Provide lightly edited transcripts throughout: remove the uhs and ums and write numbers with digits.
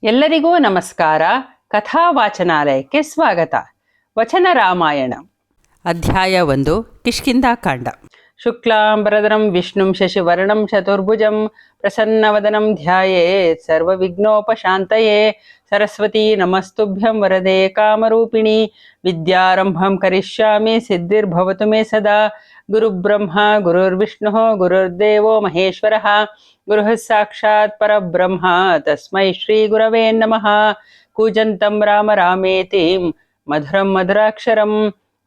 ಎಲ್ಲರಿಗೂ ನಮಸ್ಕಾರ. ಕಥಾವಾಚನಾಲಯಕ್ಕೆ ಸ್ವಾಗತ. ವಚನ ರಾಮಾಯಣ ಅಧ್ಯಾಯ 1 ಕಿಷ್ಕಿಂಧಾಕಾಂಡ. ಶುಕ್ಲಾಂಬರಧರಂ ವಿಷ್ಣುಂ ಶಶಿವರ್ಣಂ ಚತುರ್ಭುಜಂ ಪ್ರಸನ್ನವದನಂ ಧ್ಯಾಯೇತ್ ಸರ್ವವಿಘ್ನೋಪಶಾಂತಯೇ. ಸರಸ್ವತೀ ನಮಸ್ತುಭ್ಯಂ ವರದೆ ಕಾಮರೂಪಿಣಿ. ವಿದ್ಯಾರಂಭಂ ಕರಿಷ್ಯಾಮಿ ಸಿದ್ಧಿರ್ಭವತು ಮೇ ಸದಾ. ಗುರುಬ್ರಹ್ಮ ಗುರುರ್ವಿಷ್ಣುಃ ಗುರುರ್ದೇವೋ ಮಹೇಶ್ವರಃ. ಗುರುಃ ಸಾಕ್ಷಾತ್ ಪರಬ್ರಹ್ಮ ತಸ್ಮೈ ಶ್ರೀ ಗುರವೇ ನಮಃ. ಕೂಜಂತಂ ರಾಮ ರಾಮೇತಿ ಮಧುರಂ ಮಧುರಾಕ್ಷರಂ.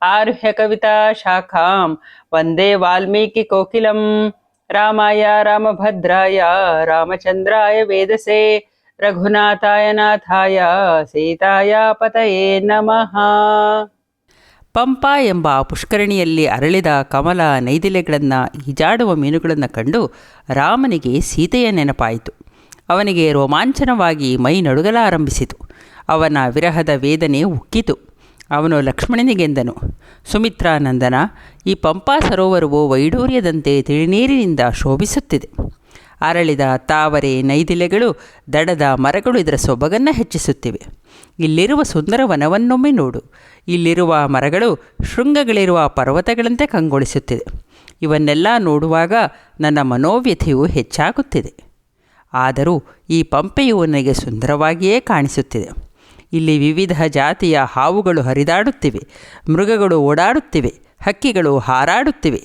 ಆರುಹ್ಯ ಕವಿತಾ ಶಾಖಾಂ ವಂದೇ ವಾಲ್ಮೀಕಿ ಕೋಕಿಲಂ. ರಾಮಾಯ ರಾಮಭದ್ರಾಯ ರಾಮಚಂದ್ರಾಯ ವೇದಸೇ. ರಘುನಾಥಾಯ ನಾಥಾಯ ಸೀತಾಯ ಪತಯೇ ನಮಃ. ಪಂಪಾ ಎಂಬ ಪುಷ್ಕರಣಿಯಲ್ಲಿ ಅರಳಿದ ಕಮಲ ನೈದಿಲೆಗಳನ್ನು ಈಜಾಡುವ ಮೀನುಗಳನ್ನು ಕಂಡು ರಾಮನಿಗೆ ಸೀತೆಯ ನೆನಪಾಯಿತು. ಅವನಿಗೆ ರೋಮಾಂಚನವಾಗಿ ಮೈ ನಡುಗಲಾರಂಭಿಸಿತು. ಅವನ ವಿರಹದ ವೇದನೆ ಉಕ್ಕಿತು. ಅವನು ಲಕ್ಷ್ಮಣನಿಗೆಂದನು, ಸುಮಿತ್ರಾನಂದನ, ಈ ಪಂಪಾ ಸರೋವರವು ವೈಡೂರ್ಯದಂತೆ ತಿಳಿನೀರಿನಿಂದ ಶೋಭಿಸುತ್ತಿದೆ. ಅರಳಿದ ತಾವರೆ ನೈದಿಲೆಗಳು, ದಡದ ಮರಗಳು ಇದರ ಸೊಬಗನ್ನು ಹೆಚ್ಚಿಸುತ್ತಿವೆ. ಇಲ್ಲಿರುವ ಸುಂದರ ವನವನ್ನೊಮ್ಮೆ ನೋಡು. ಇಲ್ಲಿರುವ ಮರಗಳು ಶೃಂಗಗಳಿರುವ ಪರ್ವತಗಳಂತೆ ಕಂಗೊಳಿಸುತ್ತಿದೆ. ಇವನ್ನೆಲ್ಲ ನೋಡುವಾಗ ನನ್ನ ಮನೋವ್ಯಥೆಯು ಹೆಚ್ಚಾಗುತ್ತಿದೆ. ಆದರೂ ಈ ಪಂಪೆಯು ನನಗೆ ಸುಂದರವಾಗಿಯೇ ಕಾಣಿಸುತ್ತಿದೆ. ಇಲ್ಲಿ ವಿವಿಧ ಜಾತಿಯ ಹಾವುಗಳು ಹರಿದಾಡುತ್ತಿವೆ, ಮೃಗಗಳು ಓಡಾಡುತ್ತಿವೆ, ಹಕ್ಕಿಗಳು ಹಾರಾಡುತ್ತಿವೆ.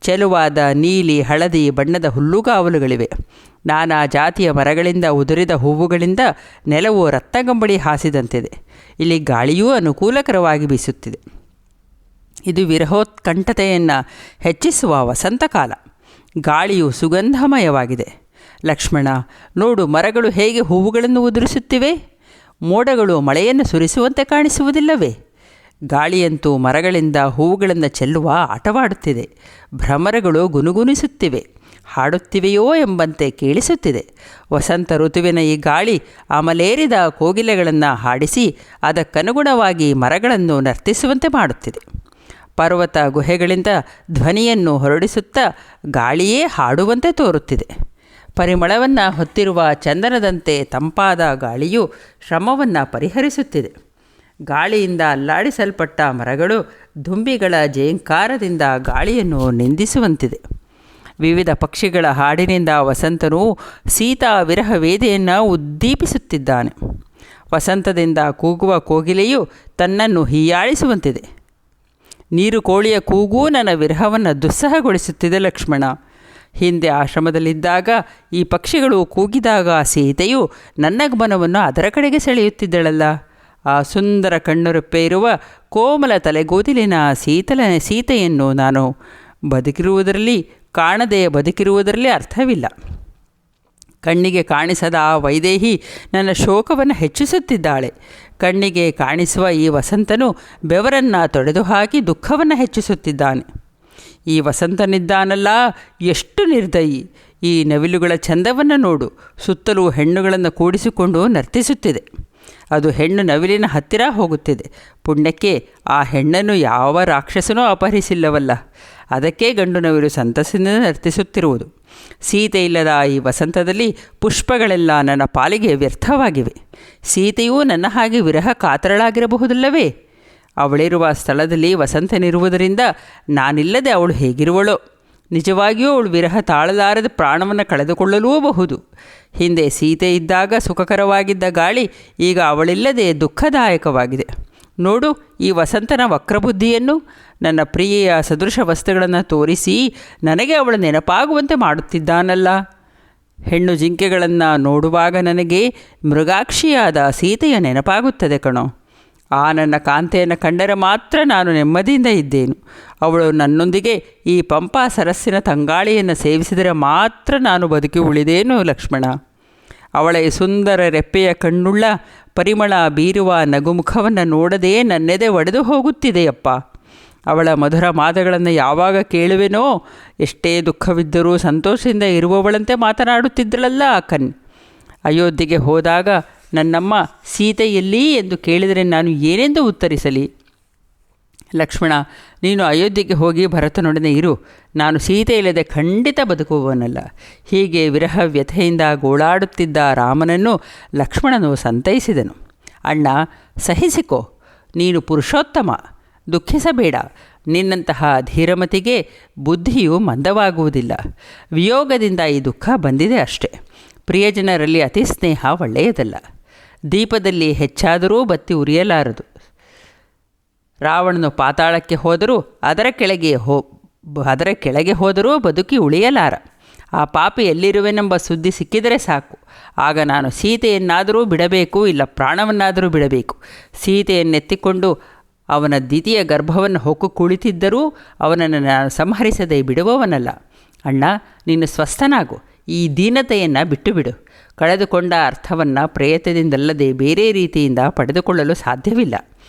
ಚೆಲುವಾದ ನೀಲಿ ಹಳದಿ ಬಣ್ಣದ ಹುಲ್ಲುಗಾವಲುಗಳಿವೆ. ನಾನಾ ಜಾತಿಯ ಮರಗಳಿಂದ ಉದುರಿದ ಹೂವುಗಳಿಂದ ನೆಲವು ರತ್ನಗಂಬಳಿ ಹಾಸಿದಂತಿದೆ. ಇಲ್ಲಿ ಗಾಳಿಯೂ ಅನುಕೂಲಕರವಾಗಿ ಬೀಸುತ್ತಿದೆ. ಇದು ವಿರಹೋತ್ಕಂಠತೆಯನ್ನು ಹೆಚ್ಚಿಸುವ ವಸಂತಕಾಲ. ಗಾಳಿಯು ಸುಗಂಧಮಯವಾಗಿದೆ. ಲಕ್ಷ್ಮಣ, ನೋಡು, ಮರಗಳು ಹೇಗೆ ಹೂವುಗಳನ್ನು ಉದುರಿಸುತ್ತಿವೆ. ಮೋಡಗಳು ಮಳೆಯನ್ನು ಸುರಿಸುವಂತೆ ಕಾಣಿಸುವುದಿಲ್ಲವೇ? ಗಾಳಿಯಂತೂ ಮರಗಳಿಂದ ಹೂವುಗಳನ್ನು ಚೆಲ್ಲುವ ಆಟವಾಡುತ್ತಿದೆ. ಭ್ರಮರಗಳು ಗುನುಗುನಿಸುತ್ತಿವೆ, ಹಾಡುತ್ತಿವೆಯೋ ಎಂಬಂತೆ ಕೇಳಿಸುತ್ತಿದೆ. ವಸಂತ ಋತುವಿನ ಈ ಗಾಳಿ ಅಮಲೇರಿದ ಕೋಗಿಲೆಗಳನ್ನು ಹಾಡಿಸಿ ಅದಕ್ಕನುಗುಣವಾಗಿ ಮರಗಳನ್ನು ನರ್ತಿಸುವಂತೆ ಮಾಡುತ್ತಿದೆ. ಪರ್ವತ ಗುಹೆಗಳಿಂದ ಧ್ವನಿಯನ್ನು ಹೊರಡಿಸುತ್ತಾ ಗಾಳಿಯೇ ಹಾಡುವಂತೆ ತೋರುತ್ತಿದೆ. ಪರಿಮಳವನ್ನು ಹೊತ್ತಿರುವ ಚಂದನದಂತೆ ತಂಪಾದ ಗಾಳಿಯು ಶ್ರಮವನ್ನು ಪರಿಹರಿಸುತ್ತಿದೆ. ಗಾಳಿಯಿಂದ ಅಲ್ಲಾಡಿಸಲ್ಪಟ್ಟ ಮರಗಳು ದುಂಬಿಗಳ ಜೇಂಕಾರದಿಂದ ಗಾಳಿಯನ್ನು ನಿಂದಿಸುವಂತಿದೆ. ವಿವಿಧ ಪಕ್ಷಿಗಳ ಹಾಡಿನಿಂದ ವಸಂತನು ಸೀತಾ ವಿರಹ ವೇದೆಯನ್ನು ಉದ್ದೀಪಿಸುತ್ತಿದ್ದಾನೆ. ವಸಂತದಿಂದ ಕೂಗುವ ಕೋಗಿಲೆಯು ತನ್ನನ್ನು ಹೀಯಾಳಿಸುವಂತಿದೆ. ನೀರು ಕೋಳಿಯ ಕೂಗೂ ನನ್ನ ವಿರಹವನ್ನು ದುಸ್ಸಹಗೊಳಿಸುತ್ತಿದೆ. ಲಕ್ಷ್ಮಣ, ಹಿಂದೆ ಆಶ್ರಮದಲ್ಲಿದ್ದಾಗ ಈ ಪಕ್ಷಿಗಳು ಕೂಗಿದಾಗ ಸೀತೆಯು ನನ್ನ ಗಮನವನ್ನು ಅದರ ಕಡೆಗೆ ಸೆಳೆಯುತ್ತಿದ್ದಳಲ್ಲ. ಆ ಸುಂದರ ಕಣ್ಣುರೆಪ್ಪೆ ಇರುವ ಕೋಮಲ ತಲೆಗೂದಲಿನ ಸೀತೆಯನ್ನು ನಾನು ಕಾಣದೆ ಬದುಕಿರುವುದರಲ್ಲಿ ಅರ್ಥವಿಲ್ಲ. ಕಣ್ಣಿಗೆ ಕಾಣಿಸದ ಆ ವೈದೇಹಿ ನನ್ನ ಶೋಕವನ್ನು ಹೆಚ್ಚಿಸುತ್ತಿದ್ದಾಳೆ. ಕಣ್ಣಿಗೆ ಕಾಣಿಸುವ ಈ ವಸಂತನು ಬೆವರನ್ನು ತೊಡೆದು ಹಾಕಿ ದುಃಖವನ್ನು ಹೆಚ್ಚಿಸುತ್ತಿದ್ದಾನೆ. ಈ ವಸಂತನಿದ್ದಾನಲ್ಲ, ಎಷ್ಟು ನಿರ್ದಯಿ! ಈ ನವಿಲುಗಳ ಚಂದವನ್ನು ನೋಡು. ಸುತ್ತಲೂ ಹೆಣ್ಣುಗಳನ್ನು ಕೂಡಿಸಿಕೊಂಡು ನರ್ತಿಸುತ್ತಿದೆ. ಅದು ಹೆಣ್ಣು ನವಿಲಿನ ಹತ್ತಿರ ಹೋಗುತ್ತಿದೆ. ಪುಣ್ಯಕ್ಕೆ ಆ ಹೆಣ್ಣನ್ನು ಯಾವ ರಾಕ್ಷಸನೂ ಅಪಹರಿಸಿಲ್ಲವಲ್ಲ. ಅದಕ್ಕೆ ಗಂಡು ನವಿಲು ಸಂತಸದಿಂದ ನರ್ತಿಸುತ್ತಿರುವುದು. ಸೀತೆ ಇಲ್ಲದ ಈ ವಸಂತದಲ್ಲಿ ಪುಷ್ಪಗಳೆಲ್ಲ ನನ್ನ ಪಾಲಿಗೆ ವ್ಯರ್ಥವಾಗಿವೆ. ಸೀತೆಯೂ ನನ್ನ ಹಾಗೆ ವಿರಹ ಕಾತರಳಾಗಿರಬಹುದಲ್ಲವೇ? ಅವಳಿರುವ ಸ್ಥಳದಲ್ಲಿ ವಸಂತನಿರುವುದರಿಂದ ನಾನಿಲ್ಲದೆ ಅವಳು ಹೇಗಿರುವಳೋ? ನಿಜವಾಗಿಯೂ ಅವಳು ವಿರಹ ತಾಳಲಾರದ ಪ್ರಾಣವನ್ನು ಕಳೆದುಕೊಳ್ಳಲೂ ಬಹುದು. ಹಿಂದೆ ಸೀತೆ ಇದ್ದಾಗ ಸುಖಕರವಾಗಿದ್ದ ಗಾಳಿ ಈಗ ಅವಳಿಲ್ಲದೆ ದುಃಖದಾಯಕವಾಗಿದೆ. ನೋಡು, ಈ ವಸಂತನ ವಕ್ರಬುದ್ಧಿಯನ್ನು. ನನ್ನ ಪ್ರಿಯೆಯ ಸದೃಶ ವಸ್ತುಗಳನ್ನು ತೋರಿಸಿ ನನಗೆ ಅವಳ ನೆನಪಾಗುವಂತೆ ಮಾಡುತ್ತಿದ್ದಾನಲ್ಲ. ಹೆಣ್ಣು ಜಿಂಕೆಗಳನ್ನು ನೋಡುವಾಗ ನನಗೆ ಮೃಗಾಕ್ಷಿಯಾದ ಸೀತೆಯ ನೆನಪಾಗುತ್ತದೆ ಕಣೋ. ಆ ನನ್ನ ಕಾಂತೆಯನ್ನು ಕಂಡರೆ ಮಾತ್ರ ನಾನು ನೆಮ್ಮದಿಯಿಂದ ಇದ್ದೇನು. ಅವಳು ನನ್ನೊಂದಿಗೆ ಈ ಪಂಪಾ ಸರಸ್ಸಿನ ತಂಗಾಳಿಯನ್ನು ಸೇವಿಸಿದರೆ ಮಾತ್ರ ನಾನು ಬದುಕಿ ಉಳಿದೇನು. ಲಕ್ಷ್ಮಣ, ಅವಳ ಈ ಸುಂದರ ರೆಪ್ಪೆಯ ಕಣ್ಣುಳ್ಳ ಪರಿಮಳ ಬೀರುವ ನಗುಮುಖವನ್ನು ನೋಡದೆ ನನ್ನೆದೆ ಒಡೆದು ಹೋಗುತ್ತಿದೆಯಪ್ಪ. ಅವಳ ಮಧುರ ಮಾತುಗಳನ್ನು ಯಾವಾಗ ಕೇಳುವೆನೋ, ಎಷ್ಟೇ ದುಃಖವಿದ್ದರೂ ಸಂತೋಷದಿಂದ ಇರುವವಳಂತೆ ಮಾತನಾಡುತ್ತಿದ್ದಳಲ್ಲ ಆ ಅಯೋಧ್ಯೆಗೆ ಹೋದಾಗ ನನ್ನಮ್ಮ ಸೀತೆ ಎಲ್ಲಿ ಎಂದು ಕೇಳಿದರೆ ನಾನು ಏನೆಂದು ಉತ್ತರಿಸಲಿ? ಲಕ್ಷ್ಮಣ, ನೀನು ಅಯೋಧ್ಯೆಗೆ ಹೋಗಿ ಭರತನೊಡನೆ ಇರು. ನಾನು ಸೀತೆ ಇಲ್ಲದೆ ಖಂಡಿತ ಬದುಕುವವನಲ್ಲ. ಹೀಗೆ ವಿರಹ ವ್ಯಥೆಯಿಂದ ಗೋಳಾಡುತ್ತಿದ್ದ ರಾಮನನ್ನು ಲಕ್ಷ್ಮಣನು ಸಂತೈಸಿದನು. ಅಣ್ಣ, ಸಹಿಸಿಕೋ, ನೀನು ಪುರುಷೋತ್ತಮ, ದುಃಖಿಸಬೇಡ. ನಿನ್ನಂತಹ ಧೀರಮತಿಗೆ ಬುದ್ಧಿಯು ಮಂದವಾಗುವುದಿಲ್ಲ. ವಿಯೋಗದಿಂದ ಈ ದುಃಖ ಬಂದಿದೆ ಅಷ್ಟೆ. ಪ್ರಿಯಜನರಲ್ಲಿ ಅತಿ ಸ್ನೇಹ ಒಳ್ಳೆಯದಲ್ಲ. ದೀಪದಲ್ಲಿ ಹೆಚ್ಚಾದರೂ ಬತ್ತಿ ಉರಿಯಲಾರದು. ರಾವಣನು ಪಾತಾಳಕ್ಕೆ ಹೋದರೂ ಅದರ ಕೆಳಗೆ ಹೋದರೂ ಬದುಕಿ ಉಳಿಯಲಾರ. ಆ ಪಾಪಿ ಎಲ್ಲಿರುವೆನೆಂಬ ಸುದ್ದಿ ಸಿಕ್ಕಿದರೆ ಸಾಕು. ಆಗ ನಾನು ಸೀತೆಯನ್ನಾದರೂ ಬಿಡಬೇಕು, ಇಲ್ಲ ಪ್ರಾಣವನ್ನಾದರೂ ಬಿಡಬೇಕು. ಸೀತೆಯನ್ನೆತ್ತಿಕೊಂಡು ಅವನ ದ್ವಿತೀಯ ಗರ್ಭವನ್ನು ಹೊಕ್ಕು ಕುಳಿತಿದ್ದರೂ ಅವನನ್ನು ನಾನು ಸಂಹರಿಸದೆ ಬಿಡುವವನಲ್ಲ. ಅಣ್ಣ, ನೀನು ಸ್ವಸ್ಥನಾಗು. ಈ ದೀನತೆಯನ್ನು ಬಿಟ್ಟು ಬಿಡು. ಕಳೆದುಕೊಂಡ ಅರ್ಥವನ್ನು ಪ್ರಯತ್ನದಿಂದಲ್ಲದೆ ಬೇರೆ ರೀತಿಯಿಂದ ಪಡೆದುಕೊಳ್ಳಲು ಸಾಧ್ಯವಿಲ್ಲ.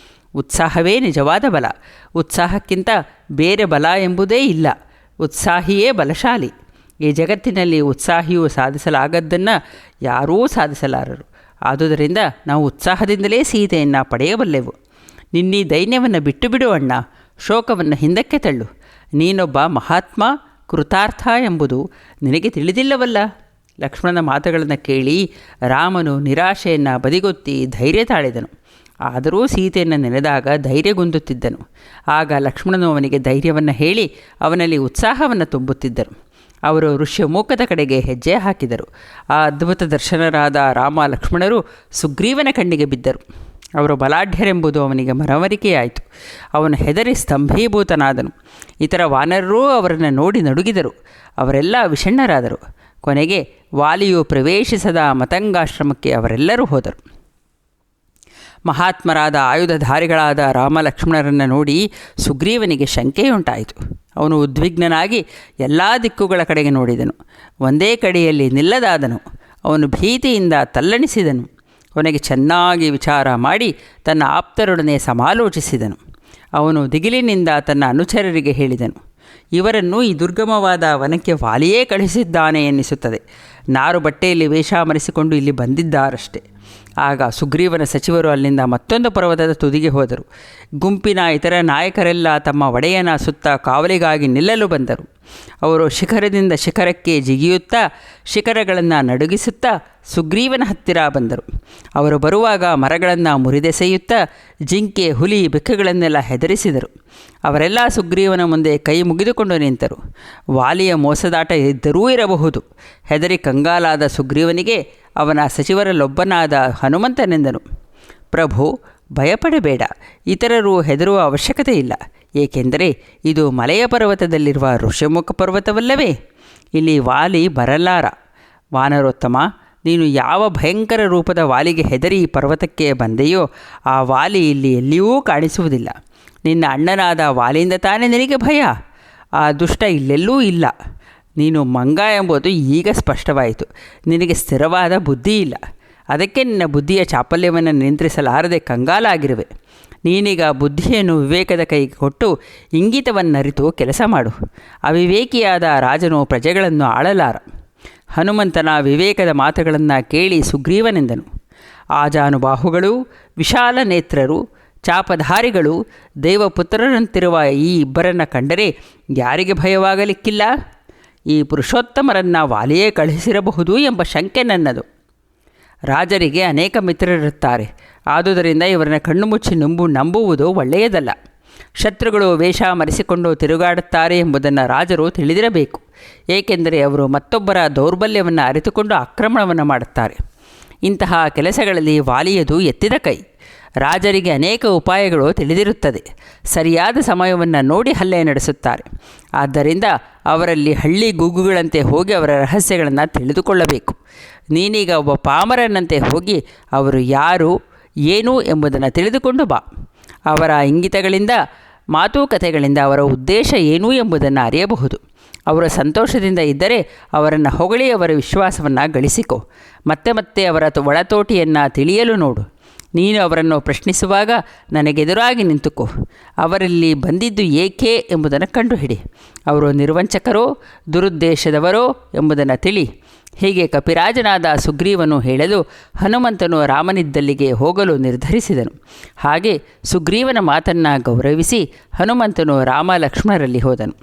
ಉತ್ಸಾಹವೇ ನಿಜವಾದ ಬಲ. ಉತ್ಸಾಹಕ್ಕಿಂತ ಬೇರೆ ಬಲ ಎಂಬುದೇ ಇಲ್ಲ. ಉತ್ಸಾಹಿಯೇ ಬಲಶಾಲಿ. ಈ ಜಗತ್ತಿನಲ್ಲಿ ಉತ್ಸಾಹಿಯು ಸಾಧಿಸಲಾಗದ್ದನ್ನು ಯಾರೂ ಸಾಧಿಸಲಾರರು. ಆದುದರಿಂದ ನಾವು ಉತ್ಸಾಹದಿಂದಲೇ ಸೀತೆಯನ್ನು ಪಡೆಯಬಲ್ಲೆವು. ನಿನ್ನೀ ದೈನ್ಯವನ್ನು ಬಿಟ್ಟು ಬಿಡು ಅಣ್ಣ. ಶೋಕವನ್ನು ಹಿಂದಕ್ಕೆ ತಳ್ಳು. ನೀನೊಬ್ಬ ಮಹಾತ್ಮ, ಕೃತಾರ್ಥ ಎಂಬುದು ನಿನಗೆ ತಿಳಿದಿಲ್ಲವಲ್ಲ. ಲಕ್ಷ್ಮಣನ ಮಾತುಗಳನ್ನು ಕೇಳಿ ರಾಮನು ನಿರಾಶೆಯನ್ನು ಬದಿಗೊತ್ತಿ ಧೈರ್ಯ ತಾಳಿದನು. ಆದರೂ ಸೀತೆಯನ್ನು ನೆನೆದಾಗ ಧೈರ್ಯಗುಂದುತ್ತಿದ್ದನು. ಆಗ ಲಕ್ಷ್ಮಣನು ಅವನಿಗೆ ಧೈರ್ಯವನ್ನು ಹೇಳಿ ಅವನಲ್ಲಿ ಉತ್ಸಾಹವನ್ನು ತುಂಬುತ್ತಿದ್ದರು. ಅವರು ಋಷ್ಯಮೂಕದ ಕಡೆಗೆ ಹೆಜ್ಜೆ ಹಾಕಿದರು. ಆ ಅದ್ಭುತ ದರ್ಶನರಾದ ರಾಮ ಲಕ್ಷ್ಮಣರು ಸುಗ್ರೀವನ ಕಣ್ಣಿಗೆ ಬಿದ್ದರು. ಅವರು ಬಲಾಢ್ಯರೆಂಬುದು ಅವನಿಗೆ ಮನವರಿಕೆಯಾಯಿತು. ಅವನು ಹೆದರಿ ಸ್ತಂಭೀಭೂತನಾದನು. ಇತರ ವಾನರರೂ ಅವರನ್ನು ನೋಡಿ ನಡುಗಿದರು. ಅವರೆಲ್ಲ ವಿಷಣ್ಣರಾದರು. ಕೊನೆಗೆ ವಾಲಿಯು ಪ್ರವೇಶಿಸದ ಮತಂಗಾಶ್ರಮಕ್ಕೆ ಅವರೆಲ್ಲರೂ ಹೋದರು. ಮಹಾತ್ಮರಾದ ಆಯುಧಧಾರಿಗಳಾದ ರಾಮ ಲಕ್ಷ್ಮಣರನ್ನು ನೋಡಿ ಸುಗ್ರೀವನಿಗೆ ಶಂಕೆಯುಂಟಾಯಿತು. ಅವನು ಉದ್ವಿಗ್ನನಾಗಿ ಎಲ್ಲ ದಿಕ್ಕುಗಳ ಕಡೆಗೆ ನೋಡಿದನು. ಒಂದೇ ಕಡೆಯಲ್ಲಿ ನಿಲ್ಲದಾದನು. ಅವನು ಭೀತಿಯಿಂದ ತಲ್ಲಣಿಸಿದನು. ಅವನಿಗೆ ಚೆನ್ನಾಗಿ ವಿಚಾರ ಮಾಡಿ ತನ್ನ ಆಪ್ತರೊಡನೆ ಸಮಾಲೋಚಿಸಿದನು. ಅವನು ದಿಗಿಲಿನಿಂದ ತನ್ನ ಅನುಚರರಿಗೆ ಹೇಳಿದನು, ಇವರನ್ನು ಈ ದುರ್ಗಮವಾದ ವನಕ್ಕೆ ವಾಲಿಯೇ ಕಳಿಸಿದ್ದಾನೆ ಎನ್ನಿಸುತ್ತದೆ. ನಾರು ಬಟ್ಟೆಯಲ್ಲಿ ವೇಷ ಮರೆಸಿಕೊಂಡು ಇಲ್ಲಿ ಬಂದಿದ್ದಾರಷ್ಟೆ. ಆಗ ಸುಗ್ರೀವನ ಸಚಿವರು ಅಲ್ಲಿಂದ ಮತ್ತೊಂದು ಪರ್ವತದ ತುದಿಗೆ ಹೋದರು. ಗುಂಪಿನ ಇತರ ನಾಯಕರೆಲ್ಲ ತಮ್ಮ ಒಡೆಯನ ಸುತ್ತ ಕಾವಲಿಗಾಗಿ ನಿಲ್ಲಲು ಬಂದರು. ಅವರು ಶಿಖರದಿಂದ ಶಿಖರಕ್ಕೆ ಜಿಗಿಯುತ್ತಾ ಶಿಖರಗಳನ್ನು ನಡುಗಿಸುತ್ತಾ ಸುಗ್ರೀವನ ಹತ್ತಿರ ಬಂದರು. ಅವರು ಬರುವಾಗ ಮರಗಳನ್ನು ಮುರಿದೆಸೆಯುತ್ತಾ ಜಿಂಕೆ, ಹುಲಿ, ಬೆಕ್ಕುಗಳನ್ನೆಲ್ಲ ಹೆದರಿಸಿದರು. ಅವರೆಲ್ಲ ಸುಗ್ರೀವನ ಮುಂದೆ ಕೈ ಮುಗಿದುಕೊಂಡು ನಿಂತರು. ವಾಲಿಯ ಮೋಸದಾಟ ಇದ್ದರೂ ಇರಬಹುದು. ಹೆದರಿ ಕಂಗಾಲಾದ ಸುಗ್ರೀವನಿಗೆ ಅವನ ಸಚಿವರಲ್ಲೊಬ್ಬನಾದ ಹನುಮಂತನೆಂದನು, ಪ್ರಭು, ಭಯಪಡಬೇಡ. ಇತರರು ಹೆದರುವ ಅವಶ್ಯಕತೆ ಇಲ್ಲ. ಏಕೆಂದರೆ ಇದು ಮಲೆಯ ಪರ್ವತದಲ್ಲಿರುವ ಋಷ್ಯಮುಖ ಪರ್ವತವಲ್ಲವೇ? ಇಲ್ಲಿ ವಾಲಿ ಬರಲಾರ. ವಾನರೋತ್ತಮ, ನೀನು ಯಾವ ಭಯಂಕರ ರೂಪದ ವಾಲಿಗೆ ಹೆದರಿ ಈ ಪರ್ವತಕ್ಕೆ ಬಂದೆಯೋ ಆ ವಾಲಿ ಇಲ್ಲಿ ಎಲ್ಲಿಯೂ ಕಾಣಿಸುವುದಿಲ್ಲ. ನಿನ್ನ ಅಣ್ಣನಾದ ವಾಲಿಯಿಂದ ತಾನೇ ನಿನಗೆ ಭಯ. ಆ ದುಷ್ಟ ಇಲ್ಲೆಲ್ಲೂ ಇಲ್ಲ. ನೀನು ಮಂಗ ಎಂಬುದು ಈಗ ಸ್ಪಷ್ಟವಾಯಿತು. ನಿನಗೆ ಸ್ಥಿರವಾದ ಬುದ್ಧಿ ಇಲ್ಲ. ಅದಕ್ಕೆ ನಿನ್ನ ಬುದ್ಧಿಯ ಚಾಪಲ್ಯವನ್ನು ನಿಯಂತ್ರಿಸಲಾರದೆ ಕಂಗಾಲಾಗಿರುವೆ. ನೀನೀಗ ಬುದ್ಧಿಯನ್ನು ವಿವೇಕದ ಕೈಗೆ ಕೊಟ್ಟು ಇಂಗಿತವನ್ನರಿತು ಕೆಲಸ ಮಾಡು. ಅವಿವೇಕಿಯಾದ ರಾಜನು ಪ್ರಜೆಗಳನ್ನು ಆಳಲಾರ. ಹನುಮಂತನ ವಿವೇಕದ ಮಾತುಗಳನ್ನು ಕೇಳಿ ಸುಗ್ರೀವನೆಂದನು, ಆಜಾನುಬಾಹುಗಳು, ವಿಶಾಲ ನೇತ್ರರು, ಚಾಪಧಾರಿಗಳು, ದೇವಪುತ್ರರಂತಿರುವ ಈ ಇಬ್ಬರನ್ನು ಕಂಡರೆ ಯಾರಿಗೆ ಭಯವಾಗಲಿಕ್ಕಿಲ್ಲ? ಈ ಪುರುಷೋತ್ತಮರನ್ನು ವಾಲಿಯೇ ಕಳುಹಿಸಿರಬಹುದು ಎಂಬ ಶಂಕೆ ನನ್ನದು. ರಾಜರಿಗೆ ಅನೇಕ ಮಿತ್ರರಿರುತ್ತಾರೆ. ಆದುದರಿಂದ ಇವರನ್ನ ಕಣ್ಣು ಮುಚ್ಚಿ ನಂಬುವುದು ಒಳ್ಳೆಯದಲ್ಲ. ಶತ್ರುಗಳು ವೇಷ ಮರೆಸಿಕೊಂಡು ತಿರುಗಾಡುತ್ತಾರೆ ಎಂಬುದನ್ನು ರಾಜರು ತಿಳಿದಿರಬೇಕು. ಏಕೆಂದರೆ ಅವರು ಮತ್ತೊಬ್ಬರ ದೌರ್ಬಲ್ಯವನ್ನು ಅರಿತುಕೊಂಡು ಆಕ್ರಮಣವನ್ನು ಮಾಡುತ್ತಾರೆ. ಇಂತಹ ಕೆಲಸಗಳಲ್ಲಿ ವಾಲಿಯದು ಎತ್ತಿದ ಕೈ. ರಾಜರಿಗೆ ಅನೇಕ ಉಪಾಯಗಳು ತಿಳಿದಿರುತ್ತದೆ. ಸರಿಯಾದ ಸಮಯವನ್ನು ನೋಡಿ ಹಲ್ಲೆ ನಡೆಸುತ್ತಾರೆ. ಆದ್ದರಿಂದ ಅವರಲ್ಲಿ ಹಳ್ಳಿ ಗೂಗುಗಳಂತೆ ಹೋಗಿ ಅವರ ರಹಸ್ಯಗಳನ್ನು ತಿಳಿದುಕೊಳ್ಳಬೇಕು. ನೀನೀಗ ಒಬ್ಬ ಪಾಮರನಂತೆ ಹೋಗಿ ಅವರು ಯಾರು, ಏನು ಎಂಬುದನ್ನು ತಿಳಿದುಕೊಂಡು ಬಾ. ಅವರ ಇಂಗಿತಗಳಿಂದ, ಮಾತುಕತೆಗಳಿಂದ ಅವರ ಉದ್ದೇಶ ಏನು ಎಂಬುದನ್ನು ಅರಿಯಬಹುದು. ಅವರು ಸಂತೋಷದಿಂದ ಇದ್ದರೆ ಅವರನ್ನು ಹೊಗಳಿ ಅವರ ವಿಶ್ವಾಸವನ್ನು ಗಳಿಸಿಕೊ. ಮತ್ತೆ ಮತ್ತೆ ಅವರ ಒಳತೋಟಿಯನ್ನು ತಿಳಿಯಲು ನೋಡು. ನೀನು ಅವರನ್ನು ಪ್ರಶ್ನಿಸುವಾಗ ನನಗೆದುರಾಗಿ ನಿಂತುಕೋ. ಅವರಲ್ಲಿ ಬಂದಿದ್ದು ಏಕೆ ಎಂಬುದನ್ನು ಕಂಡುಹಿಡಿ. ಅವರು ನಿರ್ವಂಚಕರೋ ದುರುದ್ದೇಶದವರೋ ಎಂಬುದನ್ನು ತಿಳಿ. ಹೀಗೆ ಕಪಿರಾಜನಾದ ಸುಗ್ರೀವನು ಹೇಳಲು ಹನುಮಂತನು ರಾಮನಿದ್ದಲ್ಲಿಗೆ ಹೋಗಲು ನಿರ್ಧರಿಸಿದನು. ಹಾಗೆ ಸುಗ್ರೀವನ ಮಾತನ್ನು ಗೌರವಿಸಿ ಹನುಮಂತನು ರಾಮ ಲಕ್ಷ್ಮಣರಲ್ಲಿ ಹೋದನು.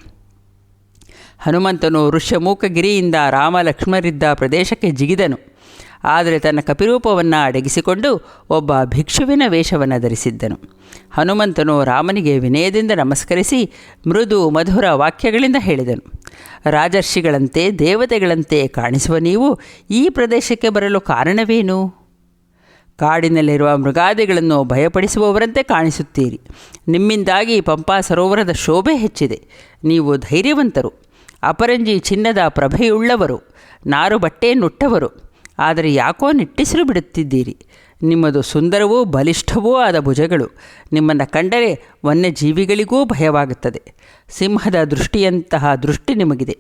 ಹನುಮಂತನು ಋಷ್ಯಮೂಕಗಿರಿಯಿಂದ ರಾಮ ಲಕ್ಷ್ಮಣರಿದ್ದ ಪ್ರದೇಶಕ್ಕೆ ಜಿಗಿದನು. ಆದರೆ ತನ್ನ ಕಪಿರೂಪವನ್ನು ಅಡಗಿಸಿಕೊಂಡು ಒಬ್ಬ ಭಿಕ್ಷುವಿನ ವೇಷವನ್ನು ಧರಿಸಿದ್ದನು. ಹನುಮಂತನು ರಾಮನಿಗೆ ವಿನಯದಿಂದ ನಮಸ್ಕರಿಸಿ ಮೃದು ಮಧುರ ವಾಕ್ಯಗಳಿಂದ ಹೇಳಿದನು. ರಾಜರ್ಷಿಗಳಂತೆ ದೇವತೆಗಳಂತೆ ಕಾಣಿಸುವ ನೀವು ಈ ಪ್ರದೇಶಕ್ಕೆ ಬರಲು ಕಾರಣವೇನು? ಕಾಡಿನಲ್ಲಿರುವ ಮೃಗಾದಿಗಳನ್ನು ಭಯಪಡಿಸುವವರಂತೆ ಕಾಣಿಸುತ್ತೀರಿ. ನಿಮ್ಮಿಂದಾಗಿ ಪಂಪಾ ಸರೋವರದ ಶೋಭೆ ಹೆಚ್ಚಿದೆ. ನೀವು ಧೈರ್ಯವಂತರು, ಅಪರಂಜಿ ಚಿನ್ನದ ಪ್ರಭೆಯುಳ್ಳವರು, ನಾರು ಬಟ್ಟೆಯನ್ನುಟ್ಟವರು. ಆದರೆ ಯಾಕೋ ನಿಟ್ಟಿಸಿರು ಬಿಡುತ್ತಿದ್ದೀರಿ. ನಿಮ್ಮದು ಸುಂದರವೂ ಬಲಿಷ್ಠವೂ ಆದ ಭುಜಗಳು. ನಿಮ್ಮನ್ನು ಕಂಡರೆ ವನ್ಯಜೀವಿಗಳಿಗೂ ಭಯವಾಗುತ್ತದೆ. ಸಿಂಹದ ದೃಷ್ಟಿಯಂತಹ ದೃಷ್ಟಿ ನಿಮಗಿದೆ.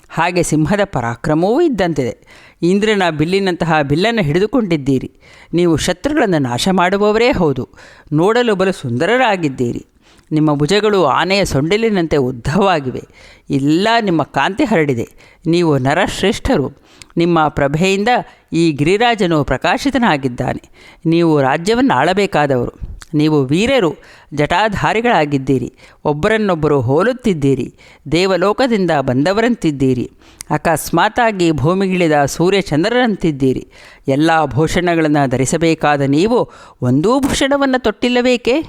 ಹಾಗೆ ಸಿಂಹದ ಪರಾಕ್ರಮವೂ ಇದ್ದಂತಿದೆ. ಇಂದ್ರನ ಬಿಲ್ಲಿನಂತಹ ಬಿಲ್ಲನ್ನು ಹಿಡಿದುಕೊಂಡಿದ್ದೀರಿ. ನೀವು ಶತ್ರುಗಳನ್ನು ನಾಶ ಮಾಡುವವರೇ ಹೌದು. ನೋಡಲು ಬಲು ಸುಂದರರಾಗಿದ್ದೀರಿ. ನಿಮ್ಮ ಭುಜಗಳು ಆನೆಯ ಸೊಂಡಿಲಿನಂತೆ ಉದ್ದವಾಗಿವೆ. ಎಲ್ಲ ನಿಮ್ಮ ಕಾಂತಿ ಹರಡಿದೆ. ನೀವು ನರಶ್ರೇಷ್ಠರು. ನಿಮ್ಮ ಪ್ರಭೆಯಿಂದ ಈ ಗಿರಿರಾಜನು ಪ್ರಕಾಶಿತನಾಗಿದ್ದಾನೆ. ನೀವು ರಾಜ್ಯವನ್ನು ಆಳಬೇಕಾದವರು. ನೀವು ವೀರರು, ಜಟಾಧಾರಿಗಳಾಗಿದ್ದೀರಿ. ಒಬ್ಬರನ್ನೊಬ್ಬರು ಹೋಲುತ್ತಿದ್ದೀರಿ. ದೇವಲೋಕದಿಂದ ಬಂದವರಂತಿದ್ದೀರಿ. ಅಕಸ್ಮಾತಾಗಿ ಭೂಮಿಗಿಳಿದ ಸೂರ್ಯಚಂದ್ರರಂತಿದ್ದೀರಿ. ಎಲ್ಲ ಭೂಷಣಗಳನ್ನು ಧರಿಸಬೇಕಾದ ನೀವು ಒಂದೂ ಭೂಷಣವನ್ನು ತೊಟ್ಟಿಲ್ಲಬೇಕೇ?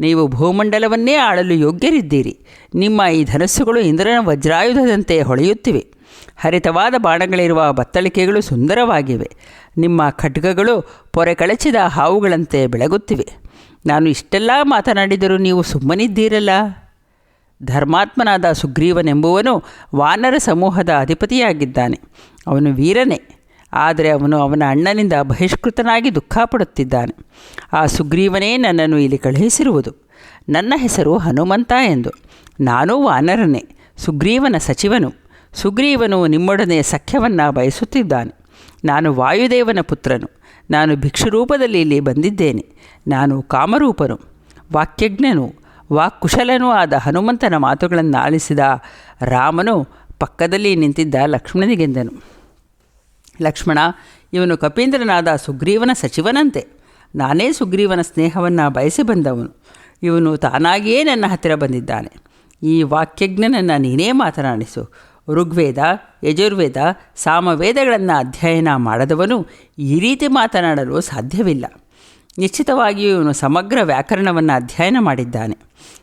ನೀವು ಭೂಮಂಡಲವನ್ನೇ ಆಳಲು ಯೋಗ್ಯರಿದ್ದೀರಿ. ನಿಮ್ಮ ಈ ಧನಸ್ಸುಗಳು ಇಂದ್ರನ ವಜ್ರಾಯುಧದಂತೆ ಹೊಳೆಯುತ್ತಿವೆ. ಹರಿತವಾದ ಬಾಣಗಳಿರುವ ಬತ್ತಳಿಕೆಗಳು ಸುಂದರವಾಗಿವೆ. ನಿಮ್ಮ ಖಡ್ಗಗಳು ಪೊರೆ ಕಳಚಿದ ಹಾವುಗಳಂತೆ ಬೆಳಗುತ್ತಿವೆ. ನಾನು ಇಷ್ಟೆಲ್ಲ ಮಾತನಾಡಿದರೂ ನೀವು ಸುಮ್ಮನಿದ್ದೀರಲ್ಲ. ಧರ್ಮಾತ್ಮನಾದ ಸುಗ್ರೀವನೆಂಬುವನು ವಾನರ ಸಮೂಹದ ಅಧಿಪತಿಯಾಗಿದ್ದಾನೆ. ಅವನು ವೀರನೇ. ಆದರೆ ಅವನು ಅವನ ಅಣ್ಣನಿಂದ ಬಹಿಷ್ಕೃತನಾಗಿ ದುಃಖ ಪಡುತ್ತಿದ್ದಾನೆ. ಆ ಸುಗ್ರೀವನೇ ನನ್ನನ್ನು ಇಲ್ಲಿ ಕಳುಹಿಸಿರುವುದು. ನನ್ನ ಹೆಸರು ಹನುಮಂತ ಎಂದು. ನಾನೂ ವಾನರನೇ, ಸುಗ್ರೀವನ ಸಚಿವನು. ಸುಗ್ರೀವನು ನಿಮ್ಮೊಡನೆ ಸಖ್ಯವನ್ನು ಬಯಸುತ್ತಿದ್ದಾನೆ. ನಾನು ವಾಯುದೇವನ ಪುತ್ರನು. ನಾನು ಭಿಕ್ಷುರೂಪದಲ್ಲಿ ಇಲ್ಲಿ ಬಂದಿದ್ದೇನೆ. ನಾನು ಕಾಮರೂಪನು, ವಾಕ್ಯಜ್ಞನು, ವಾಕ್ಕುಶಲನೂ ಆದ ಹನುಮಂತನ ಮಾತುಗಳನ್ನು ಆಲಿಸಿದ ರಾಮನು ಪಕ್ಕದಲ್ಲಿ ನಿಂತಿದ್ದ ಲಕ್ಷ್ಮಣನಿಗೆಂದನು. ಲಕ್ಷ್ಮಣ, ಇವನು ಕಪೀಂದ್ರನಾದ ಸುಗ್ರೀವನ ಸಚಿವನಂತೆ. ನಾನೇ ಸುಗ್ರೀವನ ಸ್ನೇಹವನ್ನು ಬಯಸಿ ಬಂದವನು. ಇವನು ತಾನಾಗಿಯೇ ನನ್ನ ಹತ್ತಿರ ಬಂದಿದ್ದಾನೆ. ಈ ವಾಕ್ಯಜ್ಞನನ್ನು ನೀನೇ ಮಾತನಾಡಿಸು. ಋಗ್ವೇದ, ಯಜುರ್ವೇದ, ಸಾಮವೇದಗಳನ್ನು ಅಧ್ಯಯನ ಮಾಡದವನು ಈ ರೀತಿ ಮಾತನಾಡಲು ಸಾಧ್ಯವಿಲ್ಲ. ನಿಶ್ಚಿತವಾಗಿಯೂ ಇವನು ಸಮಗ್ರ ವ್ಯಾಕರಣವನ್ನು ಅಧ್ಯಯನ ಮಾಡಿದ್ದಾನೆ.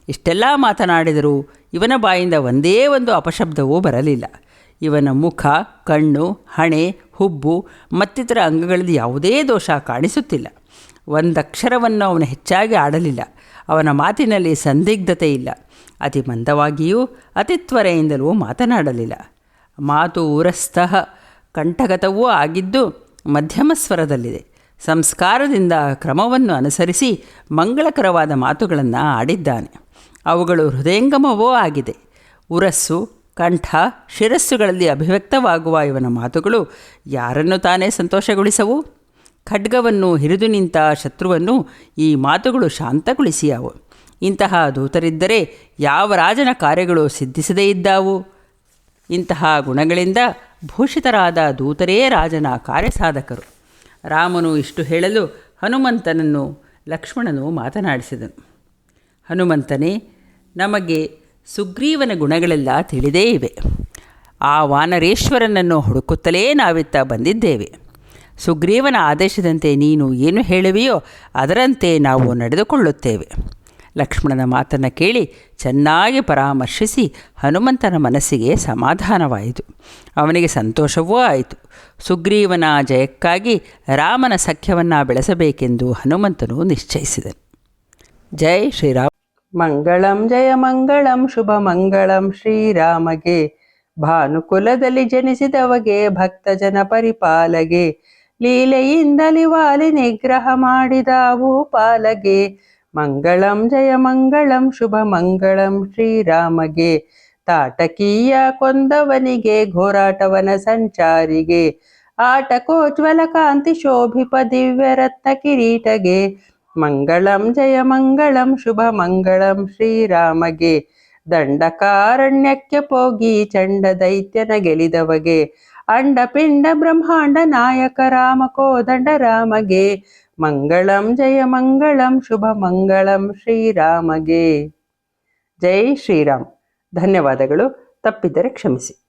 ಇಷ್ಟೆಲ್ಲ ಮಾತನಾಡಿದರೂ ಇವನ ಬಾಯಿಂದ ಒಂದೇ ಒಂದು ಅಪಶಬ್ದವೂ ಬರಲಿಲ್ಲ. ಇವನ ಮುಖ, ಕಣ್ಣು, ಹಣೆ, ಹುಬ್ಬು ಮತ್ತಿತರ ಅಂಗಗಳಲ್ಲಿ ಯಾವುದೇ ದೋಷ ಕಾಣಿಸುತ್ತಿಲ್ಲ. ಒಂದಕ್ಷರವನ್ನು ಅವನು ಹೆಚ್ಚಾಗಿ ಆಡಲಿಲ್ಲ. ಅವನ ಮಾತಿನಲ್ಲಿ ಸಂದಿಗ್ಧತೆ ಇಲ್ಲ. ಅತಿ ಮಂದವಾಗಿಯೂ ಅತಿ ತ್ವರೆಯಿಂದಲೂ ಮಾತನಾಡಲಿಲ್ಲ. ಮಾತು ಉರಸ್ತಃ ಕಂಠಗತವೂ ಆಗಿದ್ದು ಮಧ್ಯಮ ಸ್ವರದಲ್ಲಿದೆ. ಸಂಸ್ಕಾರದಿಂದ ಕ್ರಮವನ್ನು ಅನುಸರಿಸಿ ಮಂಗಳಕರವಾದ ಮಾತುಗಳನ್ನು ಆಡಿದ್ದಾನೆ. ಅವುಗಳು ಹೃದಯಂಗಮವೂ ಆಗಿದೆ. ಉರಸ್ಸು, ಕಂಠ, ಶಿರಸ್ಸುಗಳಲ್ಲಿ ಅಭಿವ್ಯಕ್ತವಾಗುವ ಇವನ ಮಾತುಗಳು ಯಾರನ್ನು ತಾನೇ ಸಂತೋಷಗೊಳಿಸವು? ಖಡ್ಗವನ್ನು ಹಿರಿದು ನಿಂತ ಶತ್ರುವನ್ನು ಈ ಮಾತುಗಳು ಶಾಂತಗೊಳಿಸಿಯಾವು. ಇಂತಹ ದೂತರಿದ್ದರೆ ಯಾವ ರಾಜನ ಕಾರ್ಯಗಳು ಸಿದ್ಧಿಸದೇ ಇದ್ದಾವು? ಇಂತಹ ಗುಣಗಳಿಂದ ಭೂಷಿತರಾದ ದೂತರೇ ರಾಜನ ಕಾರ್ಯಸಾಧಕರು. ರಾಮನು ಇಷ್ಟು ಹೇಳಲು ಹನುಮಂತನನ್ನು ಲಕ್ಷ್ಮಣನು ಮಾತನಾಡಿಸಿದನು. ಹನುಮಂತನೇ, ನಮಗೆ ಸುಗ್ರೀವನ ಗುಣಗಳೆಲ್ಲ ತಿಳಿದೇ ಇವೆ. ಆ ವಾನರೇಶ್ವರನನ್ನು ಹುಡುಕುತ್ತಲೇ ನಾವಿತ್ತ ಬಂದಿದ್ದೇವೆ. ಸುಗ್ರೀವನ ಆದೇಶದಂತೆ ನೀನು ಏನು ಹೇಳುವೆಯೋ ಅದರಂತೆ ನಾವು ನಡೆದುಕೊಳ್ಳುತ್ತೇವೆ. ಲಕ್ಷ್ಮಣನ ಮಾತನ್ನು ಕೇಳಿ ಚೆನ್ನಾಗಿ ಪರಾಮರ್ಶಿಸಿ ಹನುಮಂತನ ಮನಸ್ಸಿಗೆ ಸಮಾಧಾನವಾಯಿತು. ಅವನಿಗೆ ಸಂತೋಷವೂ ಆಯಿತು. ಸುಗ್ರೀವನ ಜಯಕ್ಕಾಗಿ ರಾಮನ ಸಖ್ಯವನ್ನು ಬೆಳೆಸಬೇಕೆಂದು ಹನುಮಂತನು ನಿಶ್ಚಯಿಸಿದನು. ಜೈ ಶ್ರೀರಾಮ್. ಮಂಗಳಂ ಜಯ ಮಂಗಳಂ ಶುಭ ಮಂಗಳಂ ಶ್ರೀರಾಮಗೆ. ಭಾನುಕುಲದಲ್ಲಿ ಜನಿಸಿದವಗೆ ಭಕ್ತ ಜನ ಪರಿಪಾಲಗೆ. ಲೀಲೆಯಿಂದಲಿ ವಾಲಿ ನಿಗ್ರಹ ಮಾಡಿದ ಭೂಪಾಲಗೆ. ಮಂಗಳಂ ಜಯ ಮಂಗಳಂ ಶುಭ ಮಂಗಳಂ ಶ್ರೀರಾಮಗೆ. ತಾಟಕೀಯ ಕೊಂದವನಿಗೆ ಘೋರಾಟವನ ಸಂಚಾರಿಗೆ. ಆಟಕೋಜ್ವಲ ಕಾಂತಿ ಶೋಭಿಪ ದಿವ್ಯ ರತ್ನ ಕಿರೀಟಗೆ. ಮಂಗಳಂ ಜಯ ಮಂಗಳಂ ಶುಭ ಮಂಗಳಂ ಶ್ರೀರಾಮಗೆ. ದಂಡಕಾರಣ್ಯಕ್ಕೆ ಹೋಗಿ ಚಂಡ ದೈತ್ಯನ ಗೆಲಿದವಗೆ. ಅಂಡಪಿಂಡ ಬ್ರಹ್ಮಾಂಡ ನಾಯಕ ರಾಮ ಕೋದಂಡ ರಾಮಗೆ ಮಂಗಳಂ ಜಯ ಮಂಗಳಂ ಶುಭ ಮಂಗಳಂ ಶ್ರೀರಾಮಗೆ. ಜೈ ಶ್ರೀರಾಮ್. ಧನ್ಯವಾದಗಳು. ತಪ್ಪಿದ್ದರೆ ಕ್ಷಮಿಸಿ.